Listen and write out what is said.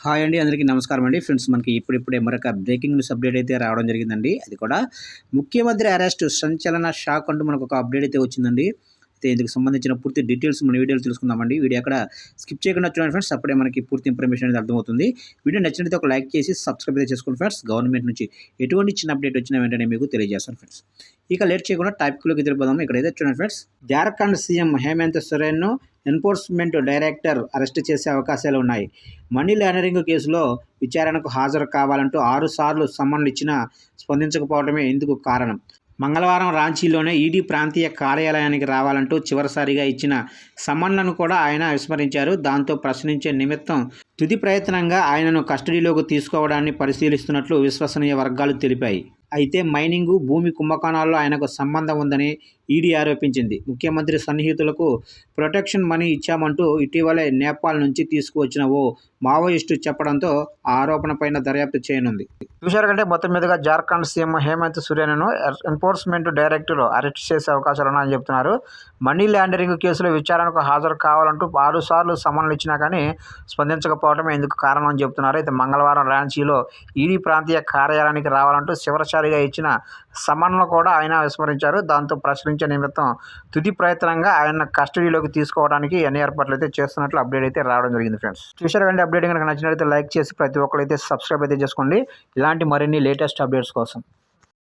Hi అండి. అందరికీ నమస్కారం అండి. ఫ్రెండ్స్ మనకి ఇప్పుడిప్పుడే మరొక బ్రేకింగ్ న్యూస్ అప్డేట్ అయితే రావడం జరిగిందండి. అది కూడా ముఖ్యమంత్రి అరెస్ట్ సంచలన షాక్ అంటూ మనకొక అప్డేట్ అయితే వచ్చిందండి. అయితే ఇందుకు సంబంధించిన పూర్తి డీటెయిల్స్ మన వీడియోలో తెలుసుకుందామండి. వీడియో అక్కడ స్కిప్ చేయకుండా చూడండి ఫ్రెండ్స్. అప్పుడే మనకి పూర్తి ఇన్ఫర్మేషన్ అనేది అర్థమవుతుంది. వీడియో నచ్చినట్లయితే ఒక లైక్ చేసి సబ్స్క్రైబ్ అయితే చేసుకోండి ఫ్రెండ్స్. గవర్నమెంట్ నుంచి ఎటువంటి చిన్న అప్డేట్ వచ్చినా వెంటనే మీకు తెలియజేస్తాను ఫ్రెండ్స్. ఇక లేట్ చేయకుండా టాపిక్లోకి తెలిపోదాము. ఇక్కడైతే చూడండి ఫ్రెండ్స్, జార్ఖండ్ సీఎం హేమంత్ సోరెన్ను ఎన్ఫోర్స్మెంట్ డైరెక్టర్ అరెస్ట్ చేసే అవకాశాలు ఉన్నాయి. మనీ లాండరింగ్ కేసులో విచారణకు హాజరు కావాలంటూ 6 సార్లు సమన్లు ఇచ్చినా స్పందించకపోవడమే ఇందుకు కారణం. మంగళవారం రాంచీలోని ఈడీ ప్రాంతీయ కార్యాలయానికి రావాలంటూ చివరిసారిగా ఇచ్చిన సమన్లను కూడా ఆయన విస్మరించారు. దాంతో ప్రశ్నించే నిమిత్తం తుది ప్రయత్నంగా ఆయనను కస్టడీలోకి తీసుకోవడాన్ని పరిశీలిస్తున్నట్లు విశ్వసనీయ వర్గాలు తెలిపాయి. అయితే మైనింగు, భూమి కుంభకోణాల్లో ఆయనకు సంబంధం ఉందని ఈడీ ఆరోపించింది. ముఖ్యమంత్రి సన్నిహితులకు ప్రొటెక్షన్ మనీ ఇచ్చామంటూ ఇటీవలే నేపాల్ నుంచి తీసుకువచ్చిన ఓ మావోయిస్టు చెప్పడంతో ఆ ఆరోపణపైన దర్యాప్తు చేయనుంది. చూశారు కంటే మొత్తం మీదుగా జార్ఖండ్ సీఎం హేమంత్ సోరెన్ను ఎన్ఫోర్స్మెంట్ డైరెక్టర్ అరెస్ట్ చేసే అవకాశాలు ఉన్నాయని చెప్తున్నారు. మనీ లాండరింగ్ కేసులో విచారణకు హాజరు కావాలంటూ 6 సార్లు సమన్లు ఇచ్చినా కానీ స్పందించకపోవడమే ఇందుకు కారణం అని చెప్తున్నారు. అయితే మంగళవారం రాంచీలో ఈడీ ప్రాంతీయ కార్యాలయానికి రావాలంటూ చివరిసారిగా ఇచ్చిన సమన్లను కూడా ఆయన విస్మరించారు. దాంతో ప్రశ్నించే నిమిత్తం తుది ప్రయత్నంగా ఆయన కస్టడీలోకి తీసుకోవడానికి అన్ని ఏర్పాట్లు అయితే చేస్తున్నట్లు అప్డేట్ అయితే రావడం జరిగింది ఫ్రెండ్స్. చూశారు కంటే అప్డేట్ కనుక నచ్చినట్లయితే లైక్ చేసి ప్రతి ఒక్కరైతే సబ్స్క్రైబ్ అయితే చేసుకోండి. ఇలాంటి మరిన్ని లేటెస్ట్ అప్డేట్స్ కోసం.